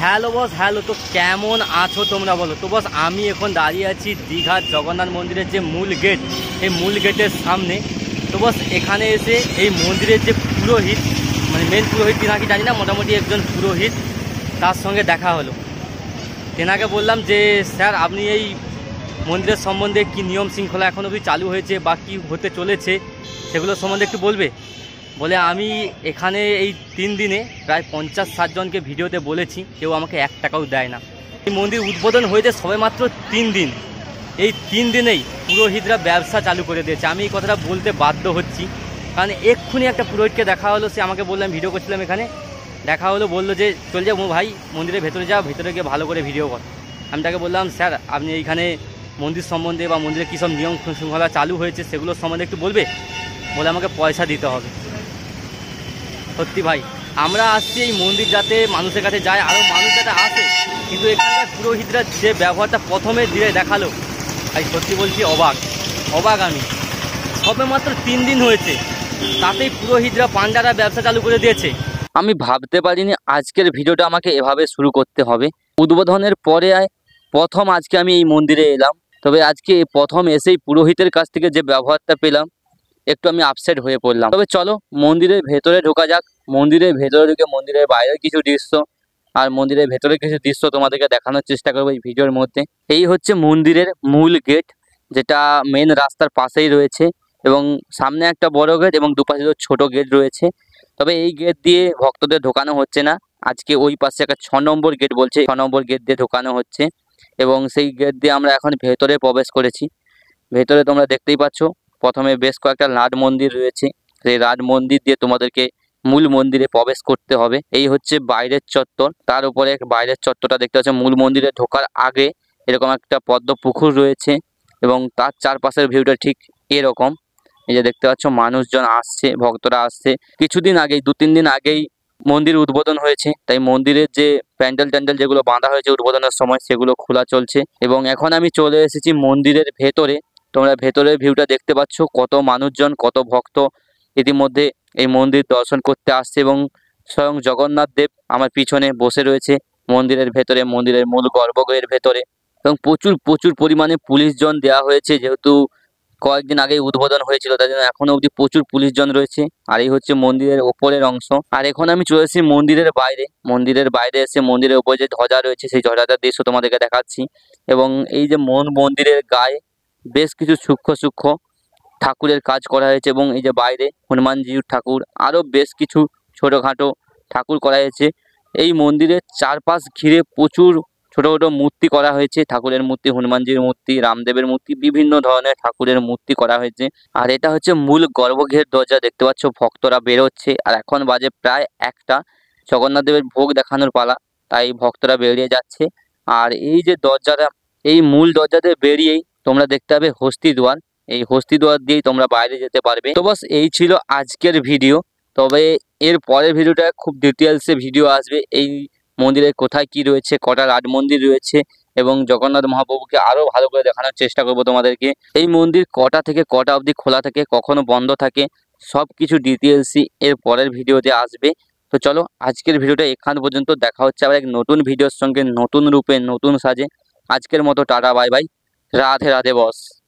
Hello boss, hello. তো কেমন আছো তোমরা বলো তো বস। আমি এখন দাঁড়িয়ে আছি দীঘার জগন্নাথ মন্দিরের যে মূল গেট, এই মূল গেটের সামনে। তো বস এখানে এসে এই মন্দিরের যে পুরোহিত, মানে মেন পুরোহিত নাকি জানি না, মোটামুটি একজন পুরোহিত, তার সঙ্গে দেখা হলো। তেনাকে বললাম যে স্যার, আপনি এই মন্দিরের সম্বন্ধে কি নিয়ম শৃঙ্খলা এখন অবধি চালু হয়েছে বা কী হতে চলেছে সেগুলো সম্বন্ধে একটু বলবে। বলে আমি এখানে এই 3 দিনে প্রায় 50-60 জনকে ভিডিওতে বলেছি, কেউ আমাকে 1 টাকাও দেয় না। এই মন্দির উদ্বোধন হয়েছে সবে মাত্র 3 দিন। এই 3 দিনেই পুরোহিতরা ব্যবসা চালু করে দিয়েছে। আমি এই কথাটা বলতে বাধ্য হচ্ছি, কারণ এক্ষুনি একটা পুরোহিতকে দেখা হলো। সে আমাকে বললাম, ভিডিও করছিলাম এখানে, দেখা হলো, বললো যে চল যাও ভাই মন্দিরের ভেতরে যাও, ভেতরে গিয়ে ভালো করে ভিডিও কর। আমি তাকে বললাম, স্যার আপনি এইখানে মন্দির সম্বন্ধে বা মন্দিরে কী সব নিয়ম শৃঙ্খলা চালু হয়েছে সেগুলোর সম্বন্ধে একটু বলবে। বলে আমাকে পয়সা দিতে হবে। সত্যি ভাই, আমরা আসছি এই মন্দির যাতে মানুষের কাছে যায়, আরও মানুষ যাতে আসে, কিন্তু এখানকার পুরোহিতরা যে ব্যবহারটা প্রথমে দিয়ে দেখালো, ভাই সত্যি বলছি অবাক আমি। সবে মাত্র 3 দিন হয়েছে, তাতেই পুরোহিতরা পান্ডারা ব্যবসা চালু করে দিয়েছে। আমি ভাবতে পারিনি আজকের ভিডিওটা আমাকে এভাবে শুরু করতে হবে। উদ্বোধনের পরে প্রথম আজকে আমি এই মন্দিরে এলাম, তবে আজকে প্রথম এসেই পুরোহিতের কাছ থেকে যে ব্যবহারটা পেলাম, একটু আমি আপসেট হয়ে পড়লাম। তবে চলো মন্দিরের ভেতরে ঢোকা যাক। মন্দিরের ভেতরে ঢুকে মন্দিরের বাইরের কিছু দৃশ্য আর মন্দিরের ভেতরে কিছু দৃশ্য তোমাদেরকে দেখানোর চেষ্টা করবো এই ভিডিওর মধ্যে। এই হচ্ছে মন্দিরের মূল গেট, যেটা মেন রাস্তার পাশেই রয়েছে, এবং সামনে একটা বড় গেট এবং দুপাশে ছোট গেট রয়েছে। তবে এই গেট দিয়ে ভক্তদের ঢোকানো হচ্ছে না। আজকে ওই পাশে একটা 6 নম্বর গেট বলছে, 6 নম্বর গেট দিয়ে ঢোকানো হচ্ছে, এবং সেই গেট দিয়ে আমরা এখন ভেতরে প্রবেশ করেছি। ভেতরে তোমরা দেখতেই পাচ্ছ, প্রথমে বেশ কয়েকটা নাট মন্দির রয়েছে। সেই নাট মন্দির দিয়ে তোমাদেরকে মূল মন্দিরে প্রবেশ করতে হবে। এই হচ্ছে বাইরের চত্বর, তার উপরে বাইরের চত্বরটা দেখতে পাচ্ছ। মূল মন্দিরে ঢোকার আগে এরকম একটা পদ্ম পুকুর রয়েছে, এবং তার চারপাশের ভিউটা ঠিক এরকম। এই যে দেখতে পাচ্ছ, মানুষজন আসছে, ভক্তরা আসছে। কিছুদিন আগেই, 2-3 দিন আগেই মন্দির উদ্বোধন হয়েছে, তাই মন্দিরের যে প্যান্ডেল ট্যান্ডেল যেগুলো বাঁধা হয়েছে উদ্বোধনের সময়, সেগুলো খোলা চলছে। এবং এখন আমি চলে এসেছি মন্দিরের ভেতরে। তোমরা ভেতরের ভিউটা দেখতে পাচ্ছ, কত মানুষজন, কত ভক্ত ইতিমধ্যে এই মন্দির দর্শন করতে আসছে, এবং স্বয়ং জগন্নাথ দেব আমার পিছনে বসে রয়েছে মন্দিরের ভেতরে, মন্দিরের মূল গর্ভগৃহের ভেতরে। এবং প্রচুর পরিমাণে পুলিশজন দেওয়া হয়েছে, যেহেতু কয়েকদিন আগে উদ্বোধন হয়েছিল, তাই জন্য এখনো অবধি প্রচুর পুলিশজন রয়েছে। আর এই হচ্ছে মন্দিরের ওপরের অংশ। আর এখন আমি চলে এসেছি মন্দিরের বাইরে। মন্দিরের বাইরে এসে মন্দিরের ওপরে যে ধ্বজা রয়েছে, সেই ধ্বজাটার দৃশ্য তোমাদেরকে দেখাচ্ছি। এবং এই যে মন্দিরের গায়ে বেশ কিছু সূক্ষ্ম ঠাকুরের কাজ করা হয়েছে, এবং এই যে বাইরে হনুমানজির ঠাকুর, আরও বেশ কিছু ছোটোখাটো ঠাকুর করা হয়েছে। এই মন্দিরের চারপাশ ঘিরে প্রচুর ছোট ছোট মূর্তি করা হয়েছে, ঠাকুরের মূর্তি, হনুমানজির মূর্তি, রামদেবের মূর্তি, বিভিন্ন ধরনের ঠাকুরের মূর্তি করা হয়েছে। আর এটা হচ্ছে মূল গর্ভগৃহের দরজা। দেখতে পাচ্ছ ভক্তরা বেরোচ্ছে, আর এখন বাজে প্রায় 1টা। জগন্নাথ দেবের ভোগ দেখানোর পালা, তাই ভক্তরা বেরিয়ে যাচ্ছে। আর এই যে দরজাটা, এই মূল দরজাতে বেরিয়েই তোমরা দেখতে পাবে হস্তি দুয়ার। এই হস্তি দুয়ার দিয়েই তোমরা বাইরে যেতে পারবে। তো বাস এই ছিল আজকের ভিডিও। তবে এর পরের ভিডিওটা খুব ডিটেলসে ভিডিও আসবে। এই মন্দিরে কোথায় কি রয়েছে, কটা রাজ মন্দির রয়েছে, এবং জগন্নাথ মহাপ্রভুকে আরও ভালো করে দেখানোর চেষ্টা করব তোমাদেরকে। এই মন্দির কটা থেকে কটা অবধি খোলা থাকে, কখনো বন্ধ থাকে, সব কিছু ডিটেলসই এর পরের ভিডিওতে আসবে। তো চলো আজকের ভিডিওটা এখান পর্যন্ত। দেখা হচ্ছে আবার এক নতুন ভিডিওর সঙ্গে, নতুন রূপে, নতুন সাজে। আজকের মতো tata, bye bye, Radhe Radhe বস।